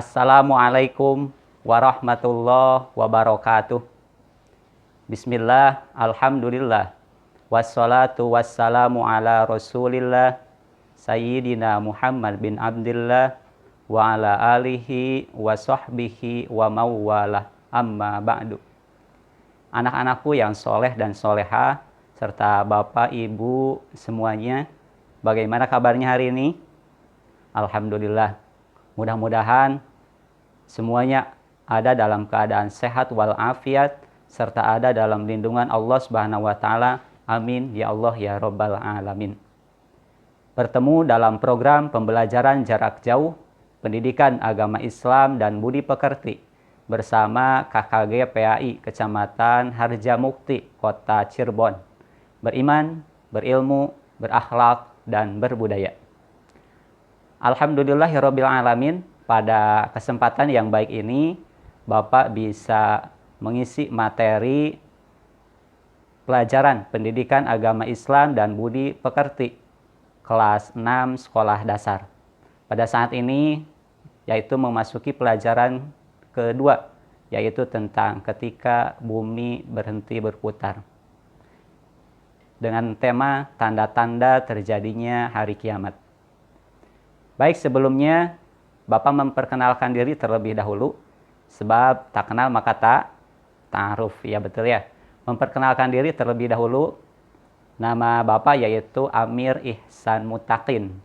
Assalamualaikum warahmatullahi wabarakatuh. Bismillah, alhamdulillah, wassalatu wassalamu ala rasulillah, Sayyidina Muhammad bin Abdillah, wa ala alihi wa sahbihi wa mawalah, amma ba'du. Anak-anakku yang soleh dan soleha, serta bapak, ibu, semuanya, bagaimana kabarnya hari ini? Alhamdulillah. Mudah-mudahan semuanya ada dalam keadaan sehat walafiat, serta ada dalam lindungan Allah Subhanahu wa Ta'ala. Amin ya Allah ya Rabbal Alamin. Bertemu dalam program pembelajaran jarak jauh pendidikan agama Islam dan budi pekerti bersama KKG PAI Kecamatan Harjamukti, Kota Cirebon. Beriman, berilmu, berakhlak, dan berbudaya. Alhamdulillahirabbil alamin, pada kesempatan yang baik ini Bapak bisa mengisi materi pelajaran pendidikan agama Islam dan budi pekerti kelas 6 sekolah dasar. Pada saat ini yaitu memasuki pelajaran kedua, yaitu tentang ketika bumi berhenti berputar, dengan tema tanda-tanda terjadinya hari kiamat. Baik, sebelumnya Bapak memperkenalkan diri terlebih dahulu, sebab tak kenal maka tak ta'aruf, ya betul ya. Memperkenalkan diri terlebih dahulu, nama Bapak yaitu Amir Ihsan Mutakin,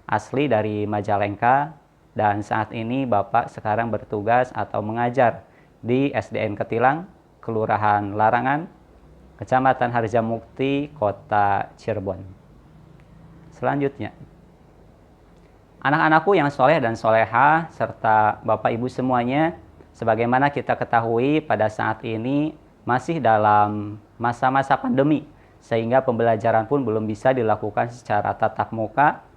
asli dari Majalengka, dan saat ini Bapak sekarang bertugas atau mengajar di SDN Ketilang, Kelurahan Larangan, Kecamatan Harjamukti, Kota Cirebon. Selanjutnya, anak-anakku yang soleh dan soleha, serta Bapak Ibu semuanya, sebagaimana kita ketahui pada saat ini masih dalam masa-masa pandemi, sehingga pembelajaran pun belum bisa dilakukan secara tatap muka,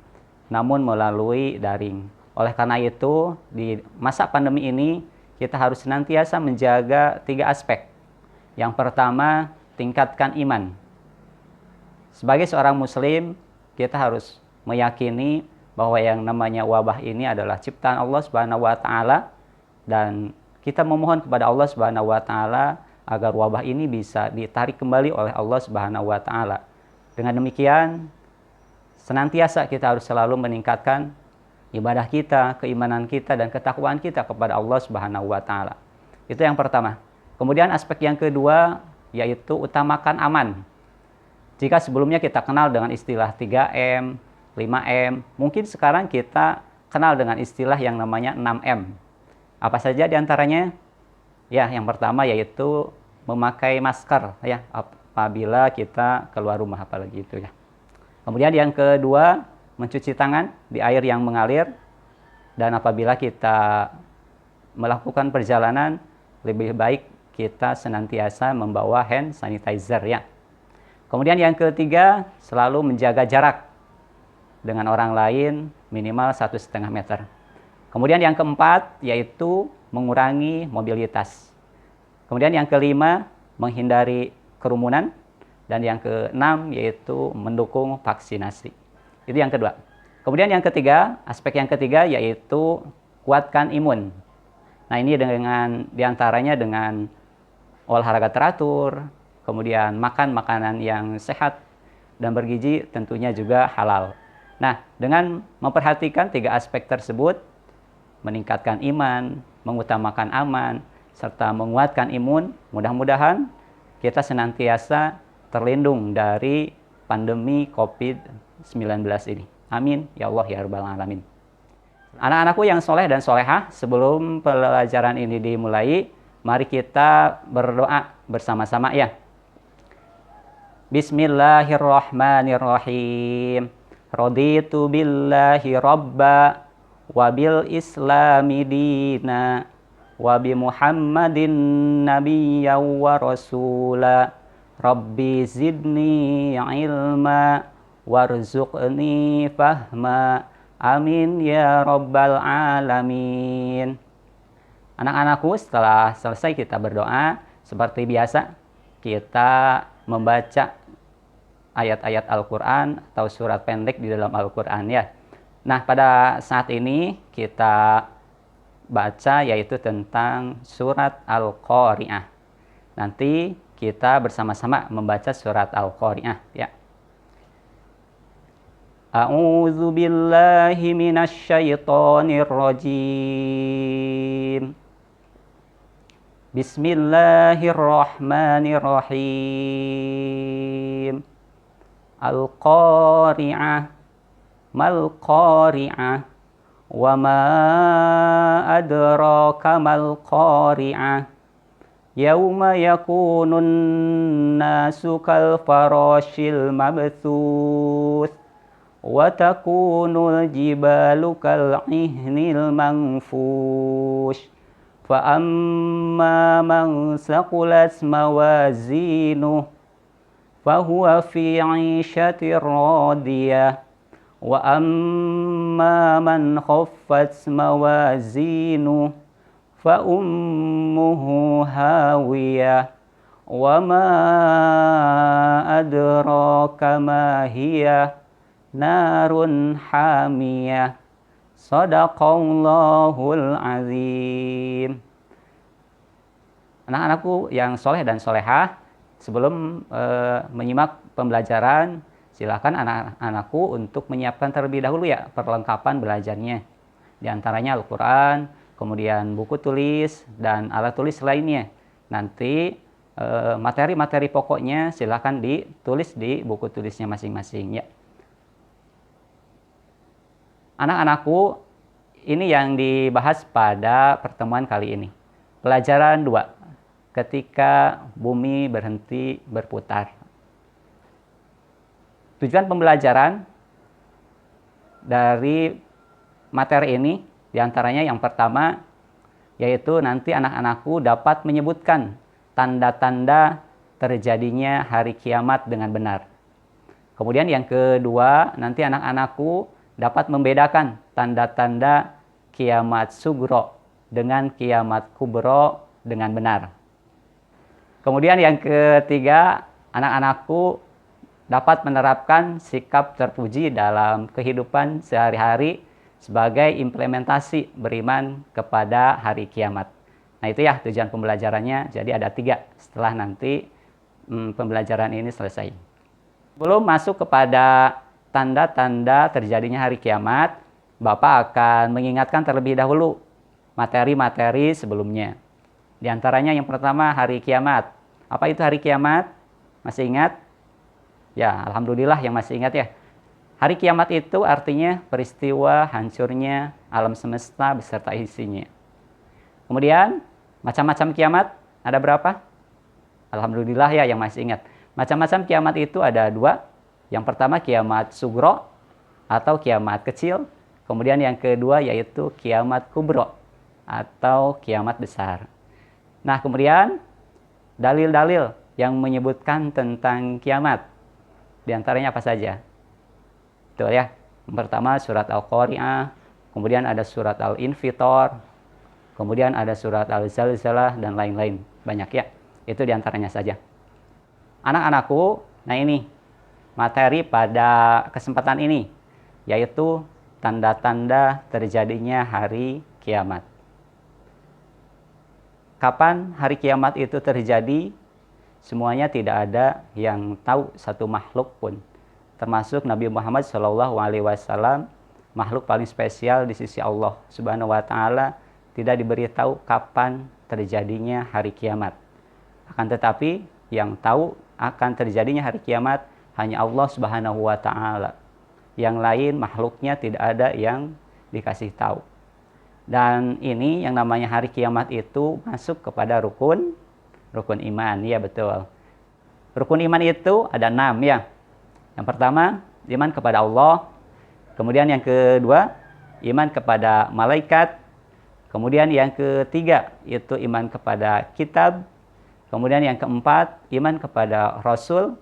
namun melalui daring. Oleh karena itu, di masa pandemi ini, kita harus senantiasa menjaga 3 aspek. Yang pertama, tingkatkan iman. Sebagai seorang muslim, kita harus meyakini bahwa yang namanya wabah ini adalah ciptaan Allah Subhanahu wa Ta'ala, dan kita memohon kepada Allah Subhanahu wa Ta'ala agar wabah ini bisa ditarik kembali oleh Allah Subhanahu wa Ta'ala. Dengan demikian, senantiasa kita harus selalu meningkatkan ibadah kita, keimanan kita, dan ketakwaan kita kepada Allah Subhanahu wa Ta'ala. Itu yang pertama. Kemudian aspek yang kedua yaitu utamakan aman. Jika sebelumnya kita kenal dengan istilah 3M, 5M, mungkin sekarang kita kenal dengan istilah yang namanya 6M. Apa saja diantaranya? Ya, yang pertama yaitu memakai masker ya apabila kita keluar rumah, apalagi itu ya. Kemudian yang kedua, mencuci tangan di air yang mengalir, dan apabila kita melakukan perjalanan, lebih baik kita senantiasa membawa hand sanitizer ya. Kemudian yang ketiga, selalu menjaga jarak dengan orang lain minimal 1,5 meter. Kemudian yang keempat yaitu mengurangi mobilitas. Kemudian yang kelima, menghindari kerumunan, dan yang keenam yaitu mendukung vaksinasi. Itu yang kedua. Kemudian yang ketiga, aspek yang ketiga yaitu kuatkan imun. Nah, ini dengan diantaranya dengan olahraga teratur, kemudian makan makanan yang sehat dan bergizi, tentunya juga halal. Nah, dengan memperhatikan 3 aspek tersebut, meningkatkan iman, mengutamakan aman, serta menguatkan imun, mudah-mudahan kita senantiasa terlindung dari pandemi COVID-19 ini. Amin ya Allah ya Rabbal Alamin. Anak-anakku yang soleh dan solehah, sebelum pelajaran ini dimulai, mari kita berdoa bersama-sama ya. Bismillahirrahmanirrahim. Raditu billahi rabba wa bil islami dina wa bi Muhammadin nabiyya wa rasula. Rabbi zidni ilma warzuqni fahma. Amin ya Rabbal Alamin. Anak-anakku, setelah selesai kita berdoa, seperti biasa kita membaca ayat-ayat Al-Quran atau surat pendek di dalam Al-Quran ya. Nah, pada saat ini kita baca, yaitu tentang surat Al-Qari'ah. Nanti kita bersama-sama membaca surat Al-Qari'ah ya. A'udzu billahi minasy syaithanir rajim. Bismillahirrahmanirrahim. Al-Qari'ah, mal Qari'ah, wa ma adraka mal Qari'ah. Yauma yakunun nasu kal farashil mabthuth wa takunul jibalu kal ihnil manfush. Fa amma man saqulat mawazinuh fahuwa fi 'ishatir radiyah wa amma man khaffat mawazinuh fa ummuhu hawiyah wa ma adraka ma hiya narun hamiyah. Shadaqallahul azim. Anak-anakku yang soleh dan solehah, sebelum menyimak pembelajaran, silakan anak-anakku untuk menyiapkan terlebih dahulu ya perlengkapan belajarnya. Di antaranya Al-Quran, kemudian buku tulis, dan alat tulis lainnya. Nanti materi-materi pokoknya silakan ditulis di buku tulisnya masing-masing ya. Anak-anakku, ini yang dibahas pada pertemuan kali ini. Pelajaran 2, ketika bumi berhenti berputar. Tujuan pembelajaran dari materi ini diantaranya yang pertama, yaitu nanti anak-anakku dapat menyebutkan tanda-tanda terjadinya hari kiamat dengan benar. Kemudian yang kedua, nanti anak-anakku dapat membedakan tanda-tanda kiamat sugro dengan kiamat kubro dengan benar. Kemudian yang ketiga, anak-anakku dapat menerapkan sikap terpuji dalam kehidupan sehari-hari sebagai implementasi beriman kepada hari kiamat. Nah itu ya tujuan pembelajarannya, jadi ada 3 setelah nanti pembelajaran ini selesai. Sebelum masuk kepada tanda-tanda terjadinya hari kiamat, Bapak akan mengingatkan terlebih dahulu materi-materi sebelumnya. Di antaranya yang pertama, hari kiamat. Apa itu hari kiamat? Masih ingat? Ya, alhamdulillah yang masih ingat ya. Hari kiamat itu artinya peristiwa hancurnya alam semesta beserta isinya. Kemudian, macam-macam kiamat ada berapa? Alhamdulillah ya yang masih ingat. Macam-macam kiamat itu ada 2. Yang pertama kiamat sugro atau kiamat kecil. Kemudian yang kedua yaitu kiamat kubro atau kiamat besar. Nah kemudian dalil-dalil yang menyebutkan tentang kiamat. Di antaranya apa saja? Betul ya. Yang pertama surat Al-Qari'ah. Kemudian ada surat Al-Infitor. Kemudian ada surat Al-Zalzalah dan lain-lain. Banyak ya. Itu di antaranya saja. Anak-anakku, nah ini materi pada kesempatan ini, yaitu tanda-tanda terjadinya hari kiamat. Kapan hari kiamat itu terjadi? Semuanya tidak ada yang tahu satu makhluk pun. Termasuk Nabi Muhammad SAW, makhluk paling spesial di sisi Allah Subhanahu wa Ta'ala, tidak diberitahu kapan terjadinya hari kiamat. Akan tetapi yang tahu akan terjadinya hari kiamat hanya Allah Subhanahu wa Ta'ala. Yang lain makhluknya tidak ada yang dikasih tahu. Dan ini yang namanya hari kiamat itu masuk kepada rukun iman. Ya betul. Rukun iman itu ada 6 ya. Yang pertama, iman kepada Allah. Kemudian yang kedua, iman kepada malaikat. Kemudian yang ketiga, itu iman kepada kitab. Kemudian yang keempat, iman kepada Rasul.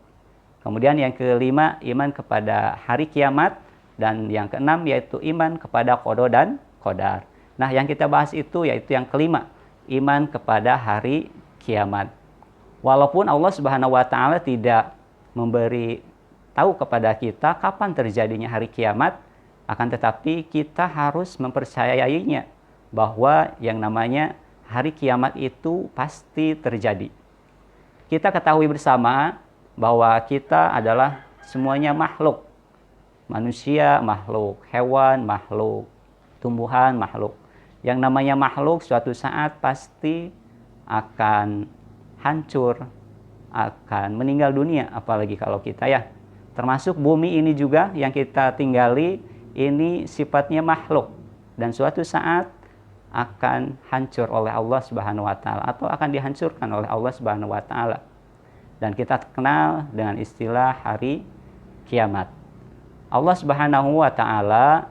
Kemudian yang kelima, iman kepada hari kiamat. Dan yang keenam, yaitu iman kepada qada dan qadar. Nah, yang kita bahas itu yaitu yang kelima, iman kepada hari kiamat. Walaupun Allah Subhanahu wa Ta'ala tidak memberi tahu kepada kita kapan terjadinya hari kiamat, akan tetapi kita harus mempercayainya, bahwa yang namanya hari kiamat itu pasti terjadi. Kita ketahui bersama bahwa kita adalah semuanya makhluk. Manusia, makhluk. Hewan, makhluk. Tumbuhan, makhluk. Yang namanya makhluk suatu saat pasti akan hancur, akan meninggal dunia. Apalagi kalau kita ya. Termasuk bumi ini juga yang kita tinggali, ini sifatnya makhluk. Dan suatu saat akan hancur oleh Allah Subhanahu wa taala atau akan dihancurkan oleh Allah Subhanahu wa taala. Dan kita kenal dengan istilah hari kiamat. Allah Subhanahu wa taala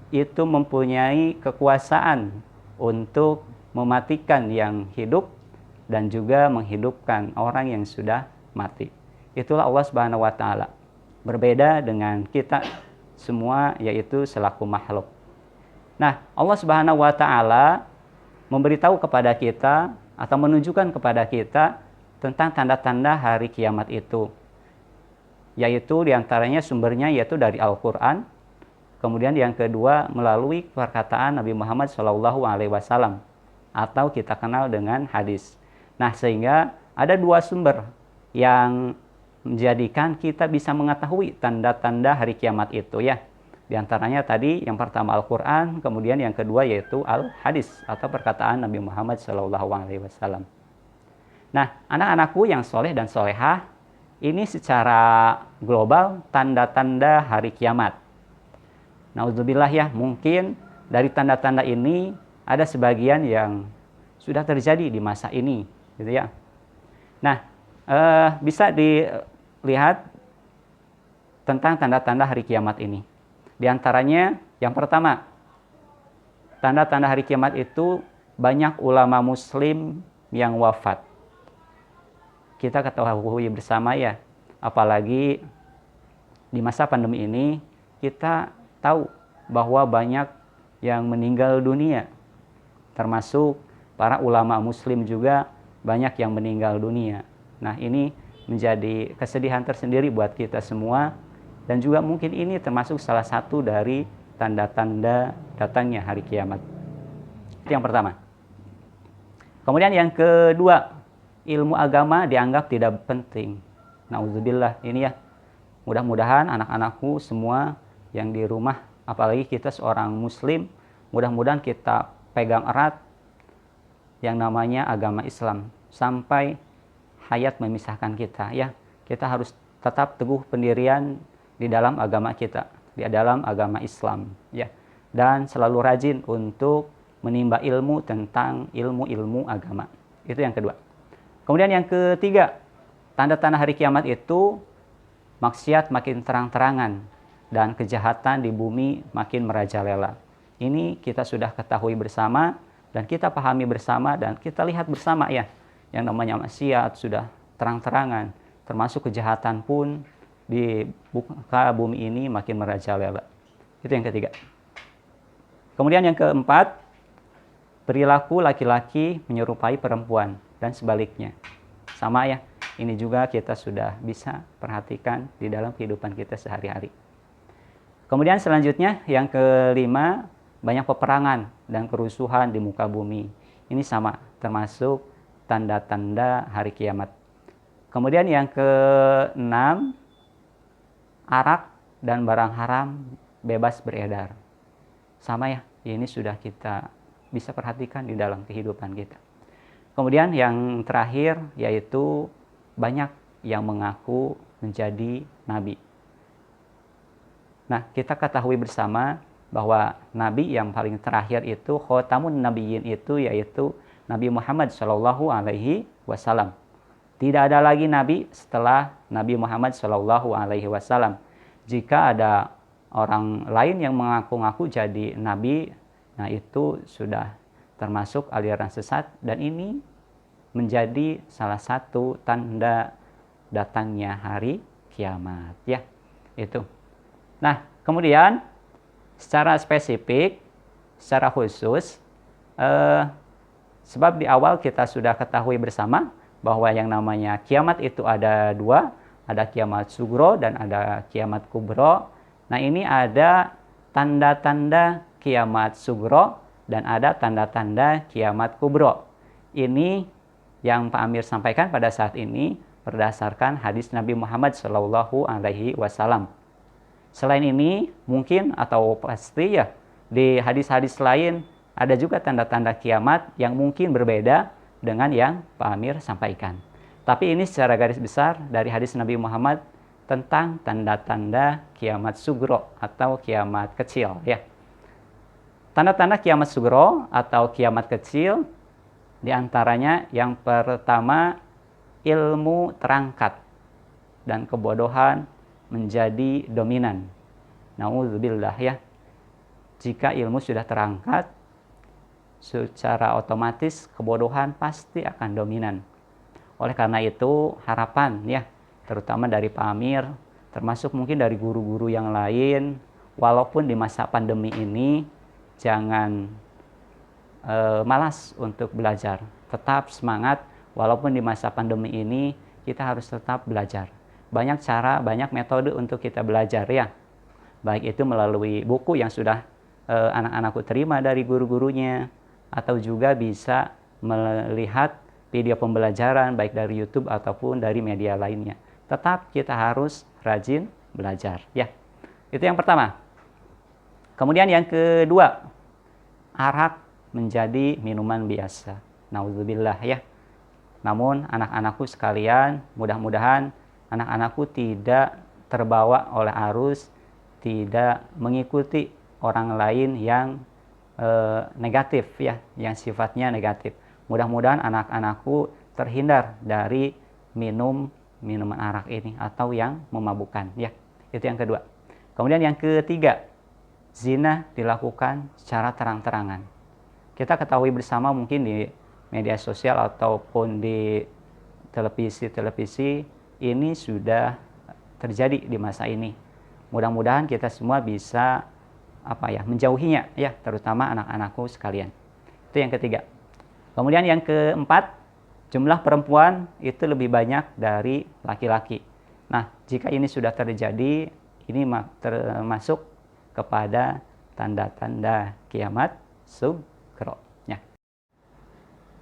itu mempunyai kekuasaan untuk mematikan yang hidup dan juga menghidupkan orang yang sudah mati. Itulah Allah Subhanahu wa taala. Berbeda dengan kita semua, yaitu selaku makhluk. Nah, Allah Subhanahu wa taala memberitahu kepada kita atau menunjukkan kepada kita tentang tanda-tanda hari kiamat itu. Yaitu diantaranya sumbernya yaitu dari Al-Quran. Kemudian yang kedua melalui perkataan Nabi Muhammad SAW atau kita kenal dengan hadis. Nah, sehingga ada dua sumber yang menjadikan kita bisa mengetahui tanda-tanda hari kiamat itu ya. Di antaranya tadi yang pertama Al-Quran, kemudian yang kedua yaitu Al-Hadis atau perkataan Nabi Muhammad SAW. Nah, anak-anakku yang soleh dan solehah, ini secara global tanda-tanda hari kiamat. Nauzubillah ya, mungkin dari tanda-tanda ini ada sebagian yang sudah terjadi di masa ini, gitu ya. Nah, bisa dilihat tentang tanda-tanda hari kiamat ini. Di antaranya yang pertama, tanda-tanda hari kiamat itu banyak ulama muslim yang wafat. Kita ketahui bersama ya, apalagi di masa pandemi ini kita tahu bahwa banyak yang meninggal dunia. Termasuk para ulama muslim juga banyak yang meninggal dunia. Nah, ini menjadi kesedihan tersendiri buat kita semua. Dan juga mungkin ini termasuk salah satu dari tanda-tanda datangnya hari kiamat. Itu yang pertama. Kemudian yang kedua, ilmu agama dianggap tidak penting. Nauzubillah, ini ya. Mudah-mudahan anak-anakku semua yang di rumah, apalagi kita seorang muslim, mudah-mudahan kita pegang erat yang namanya agama Islam. Sampai hayat memisahkan kita ya. Kita harus tetap teguh pendirian di dalam agama kita, di dalam agama Islam ya, dan selalu rajin untuk menimba ilmu tentang ilmu-ilmu agama. Itu yang kedua. Kemudian yang ketiga, tanda-tanda hari kiamat itu maksiat makin terang-terangan dan kejahatan di bumi makin merajalela. Ini kita sudah ketahui bersama dan kita pahami bersama dan kita lihat bersama ya, yang namanya maksiat sudah terang-terangan, termasuk kejahatan pun di muka bumi ini makin merajalela. Itu yang ketiga. Kemudian yang keempat, perilaku laki-laki menyerupai perempuan dan sebaliknya. Sama ya, ini juga kita sudah bisa perhatikan di dalam kehidupan kita sehari-hari. Kemudian selanjutnya yang kelima, banyak peperangan dan kerusuhan di muka bumi. Ini sama, termasuk tanda-tanda hari kiamat. Kemudian yang keenam, arak dan barang haram bebas beredar. Sama ya, ini sudah kita bisa perhatikan di dalam kehidupan kita. Kemudian yang terakhir yaitu banyak yang mengaku menjadi nabi. Nah, kita ketahui bersama bahwa nabi yang paling terakhir itu khotamun nabiyyin itu yaitu Nabi Muhammad SAW. Tidak ada lagi nabi setelah Nabi Muhammad SAW. Jika ada orang lain yang mengaku-ngaku jadi nabi, nah itu sudah termasuk aliran sesat dan ini menjadi salah satu tanda datangnya hari kiamat ya. Itu. Nah, kemudian secara spesifik, secara khusus sebab di awal kita sudah ketahui bersama bahwa yang namanya kiamat itu ada dua, ada kiamat sugro dan ada kiamat kubro. Nah, ini ada tanda-tanda kiamat sugro dan ada tanda-tanda kiamat kubro. Ini yang Pak Amir sampaikan pada saat ini berdasarkan hadis Nabi Muhammad Shallallahu Alaihi Wasallam. Selain ini, mungkin atau pasti ya, di hadis-hadis lain ada juga tanda-tanda kiamat yang mungkin berbeda dengan yang Pak Amir sampaikan. Tapi ini secara garis besar dari hadis Nabi Muhammad tentang tanda-tanda kiamat sugro atau kiamat kecil ya. Tanda-tanda kiamat sugro atau kiamat kecil diantaranya yang pertama, ilmu terangkat dan kebodohan menjadi dominan. Nauzubillah ya. Jika ilmu sudah terangkat, secara otomatis kebodohan pasti akan dominan. Oleh karena itu, harapan ya, terutama dari Pak Amir, termasuk mungkin dari guru-guru yang lain, walaupun di masa pandemi ini, jangan malas untuk belajar. Tetap semangat, walaupun di masa pandemi ini, kita harus tetap belajar. Banyak cara, banyak metode untuk kita belajar ya. Baik itu melalui buku yang sudah anak-anakku terima dari guru-gurunya, atau juga bisa melihat video pembelajaran baik dari YouTube ataupun dari media lainnya. Tetap kita harus rajin belajar ya. Itu yang pertama. Kemudian yang kedua, arak menjadi minuman biasa. Nauzubillah ya. Namun anak-anakku sekalian, mudah-mudahan anak-anakku tidak terbawa oleh arus, tidak mengikuti orang lain yang negatif ya, yang sifatnya negatif. Mudah-mudahan anak-anakku terhindar dari minuman arak ini atau yang memabukkan ya. Itu yang kedua. Kemudian yang ketiga, zina dilakukan secara terang-terangan. Kita ketahui bersama mungkin di media sosial ataupun di televisi ini sudah terjadi di masa ini. Mudah-mudahan kita semua bisa menjauhinya ya, terutama anak-anakku sekalian. Itu yang ketiga. Kemudian yang keempat, jumlah perempuan itu lebih banyak dari laki-laki. Nah, jika ini sudah terjadi, ini termasuk kepada tanda-tanda kiamat sugro. Ya.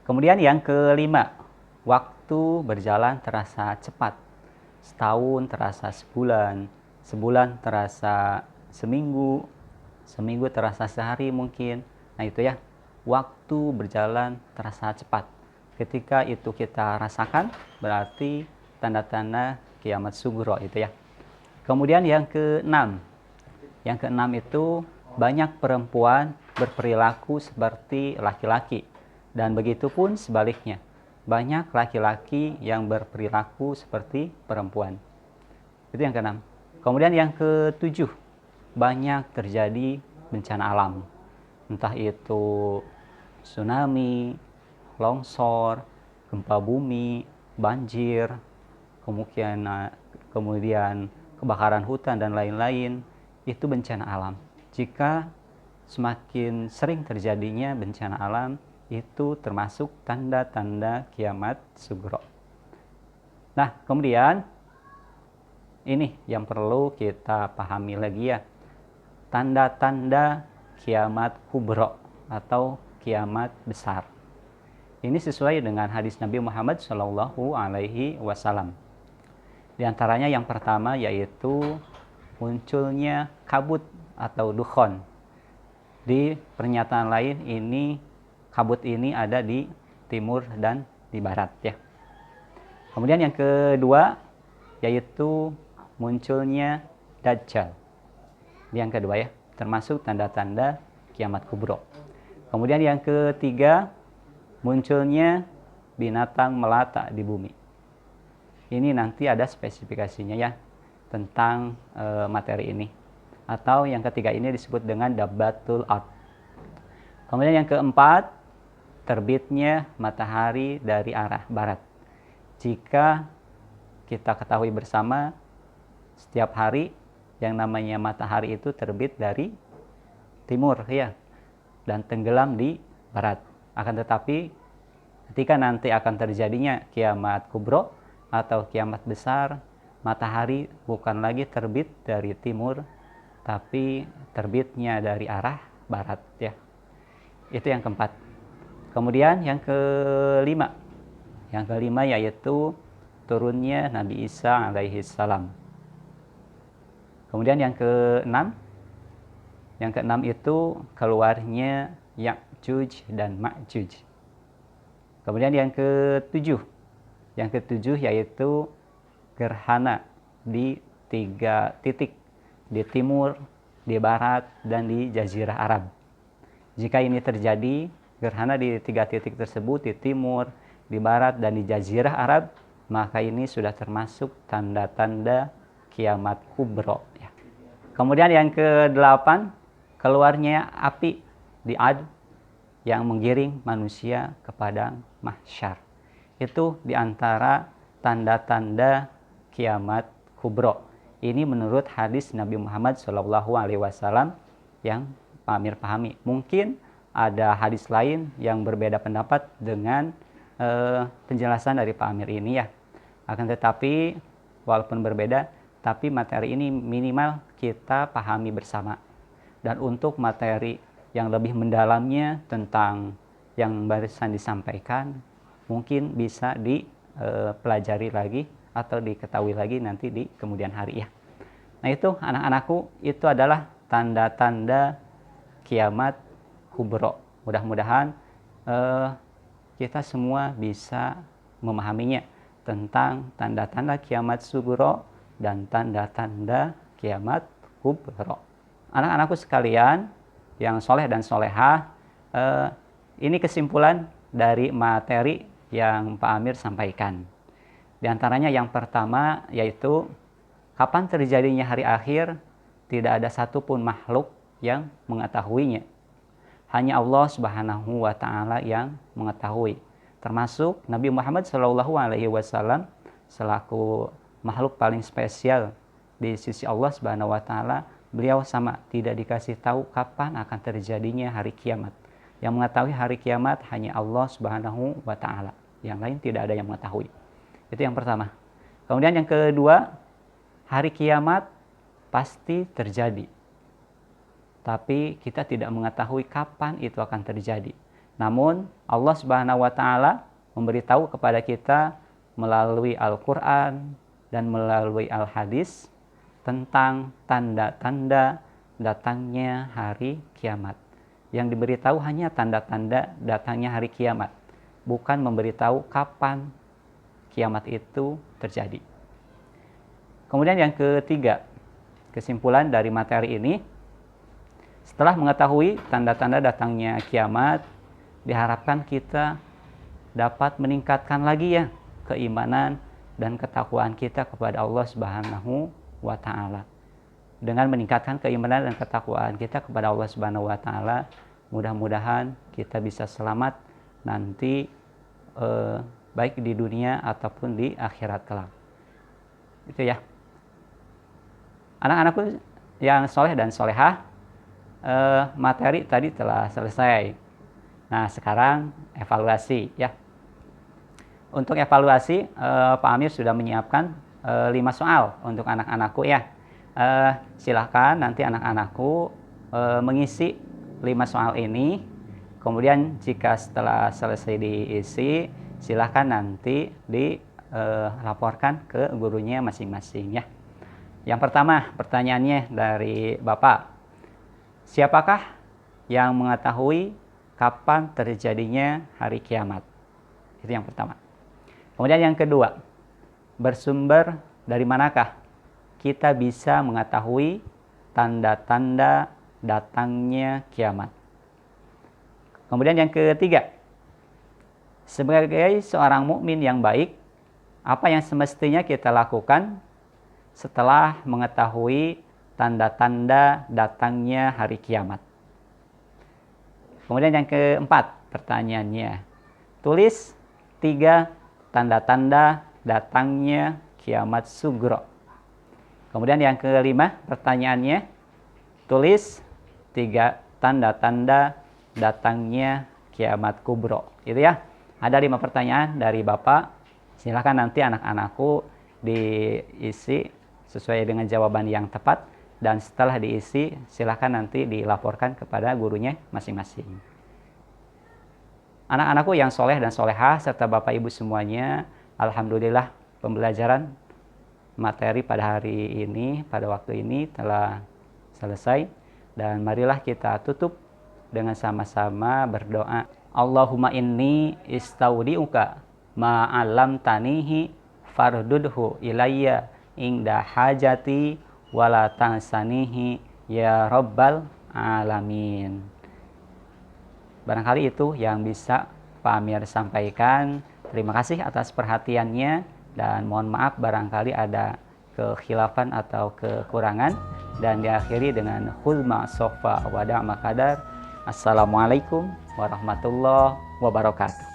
Kemudian yang kelima, waktu berjalan terasa cepat. Setahun terasa sebulan, sebulan terasa seminggu, seminggu terasa sehari mungkin. Nah itu ya, waktu berjalan terasa cepat. Ketika itu kita rasakan, berarti tanda-tanda kiamat sugro itu ya. Kemudian yang keenam. Yang keenam itu banyak perempuan berperilaku seperti laki-laki. Dan begitu pun sebaliknya. Banyak laki-laki yang berperilaku seperti perempuan. Itu yang keenam. Kemudian yang ketujuh, banyak terjadi bencana alam. Entah itu tsunami, longsor, gempa bumi, banjir, kemudian kebakaran hutan dan lain-lain. Itu bencana alam. Jika semakin sering terjadinya bencana alam, itu termasuk tanda-tanda kiamat sugro. Nah, kemudian ini yang perlu kita pahami lagi ya. Tanda-tanda kiamat kubro atau kiamat besar. Ini sesuai dengan hadis Nabi Muhammad Shallallahu Alaihi Wasallam. Di antaranya yang pertama yaitu munculnya kabut atau dukhon. Di pernyataan lain ini kabut ini ada di timur dan di barat ya. Kemudian yang kedua yaitu munculnya Dajjal. Yang kedua ya, termasuk tanda-tanda kiamat kubro. Kemudian yang ketiga munculnya binatang melata di bumi. Ini nanti ada spesifikasinya ya tentang materi ini. Atau yang ketiga ini disebut dengan Dabbatul Ard. Kemudian yang keempat, terbitnya matahari dari arah barat. Jika kita ketahui bersama, setiap hari yang namanya matahari itu terbit dari timur ya, dan tenggelam di barat. Akan tetapi ketika nanti akan terjadinya kiamat kubro atau kiamat besar, matahari bukan lagi terbit dari timur, tapi terbitnya dari arah barat ya. Itu yang keempat. Kemudian yang kelima. Yang kelima yaitu turunnya Nabi Isa alaihi salam. Kemudian yang keenam. Yang keenam itu keluarnya Ya'juj dan Ma'juj. Kemudian yang ketujuh. Yang ketujuh yaitu gerhana di 3 titik. Di timur, di barat, dan di Jazirah Arab. Jika ini terjadi, gerhana di 3 titik tersebut, di timur, di barat, dan di Jazirah Arab, maka ini sudah termasuk tanda-tanda kiamat kubro. Ya. Kemudian yang ke-8, keluarnya api di Ad yang menggiring manusia ke padang mahsyar. Itu diantara tanda-tanda kiamat kubro. Ini menurut hadis Nabi Muhammad SAW yang Pak Amir pahami. Mungkin ada hadis lain yang berbeda pendapat dengan penjelasan dari Pak Amir ini ya. Akan tetapi walaupun berbeda, tapi materi ini minimal kita pahami bersama. Dan untuk materi yang lebih mendalamnya tentang yang barusan disampaikan, mungkin bisa dipelajari lagi atau diketahui lagi nanti di kemudian hari ya. Nah itu anak-anakku, itu adalah tanda-tanda kiamat kubro. Mudah-mudahan kita semua bisa memahaminya tentang tanda-tanda kiamat sugro dan tanda-tanda kiamat kubro. Anak-anakku sekalian yang soleh dan solehah, ini kesimpulan dari materi yang Pak Amir sampaikan. Di antaranya yang pertama yaitu kapan terjadinya hari akhir, tidak ada satupun makhluk yang mengetahuinya. Hanya Allah Subhanahu wa Ta'ala yang mengetahui. Termasuk Nabi Muhammad SAW selaku makhluk paling spesial di sisi Allah Subhanahu wa Ta'ala, beliau sama tidak dikasih tahu kapan akan terjadinya hari kiamat. Yang mengetahui hari kiamat hanya Allah Subhanahu wa Ta'ala. Yang lain tidak ada yang mengetahui. Itu yang pertama. Kemudian yang kedua, hari kiamat pasti terjadi. Tapi kita tidak mengetahui kapan itu akan terjadi. Namun Allah Subhanahu wa Ta'ala memberitahu kepada kita melalui Al-Quran dan melalui Al-Hadis tentang tanda-tanda datangnya hari kiamat. Yang diberitahu hanya tanda-tanda datangnya hari kiamat, bukan memberitahu kapan kiamat itu terjadi. Kemudian yang ketiga, kesimpulan dari materi ini, setelah mengetahui tanda-tanda datangnya kiamat, diharapkan kita dapat meningkatkan lagi ya keimanan dan ketakwaan kita kepada Allah Subhanahu wa Ta'ala. Dengan meningkatkan keimanan dan ketakwaan kita kepada Allah Subhanahu wa Ta'ala, mudah-mudahan kita bisa selamat nanti baik di dunia ataupun di akhirat kelak. Itu ya. Anak-anakku yang soleh dan solehah, materi tadi telah selesai. Nah sekarang evaluasi ya. Untuk evaluasi, Pak Amir sudah menyiapkan 5 soal untuk anak-anakku ya. Silahkan nanti anak-anakku mengisi 5 soal ini. Kemudian jika setelah selesai diisi, silahkan nanti dilaporkan ke gurunya masing-masing ya. Yang pertama pertanyaannya dari Bapak. Siapakah yang mengetahui kapan terjadinya hari kiamat? Itu yang pertama. Kemudian yang kedua, bersumber dari manakah kita bisa mengetahui tanda-tanda datangnya kiamat? Kemudian yang ketiga, sebagai seorang mukmin yang baik, apa yang semestinya kita lakukan setelah mengetahui tanda-tanda datangnya hari kiamat? Kemudian yang keempat, pertanyaannya, tulis 3 tanda-tanda datangnya kiamat sugro. Kemudian yang kelima, pertanyaannya, tulis 3 tanda-tanda datangnya kiamat kubro. Itu ya. Ada 5 pertanyaan dari Bapak. Silakan nanti anak-anakku diisi sesuai dengan jawaban yang tepat dan setelah diisi silahkan nanti dilaporkan kepada gurunya masing-masing. Anak-anakku yang soleh dan solehah serta Bapak Ibu semuanya, alhamdulillah pembelajaran materi pada hari ini, pada waktu ini telah selesai, dan marilah kita tutup dengan sama-sama berdoa. Allahumma inni istaudiuka ma'alam tanihi fardudhu ilayya ingda hajati wala tansanihi ya rabbal alamin. Barangkali itu yang bisa Pak Amir sampaikan. Terima kasih atas perhatiannya dan mohon maaf barangkali ada kekhilafan atau kekurangan, dan diakhiri dengan khulma sofa wada' makadar. Assalamualaikum warahmatullahi wabarakatuh.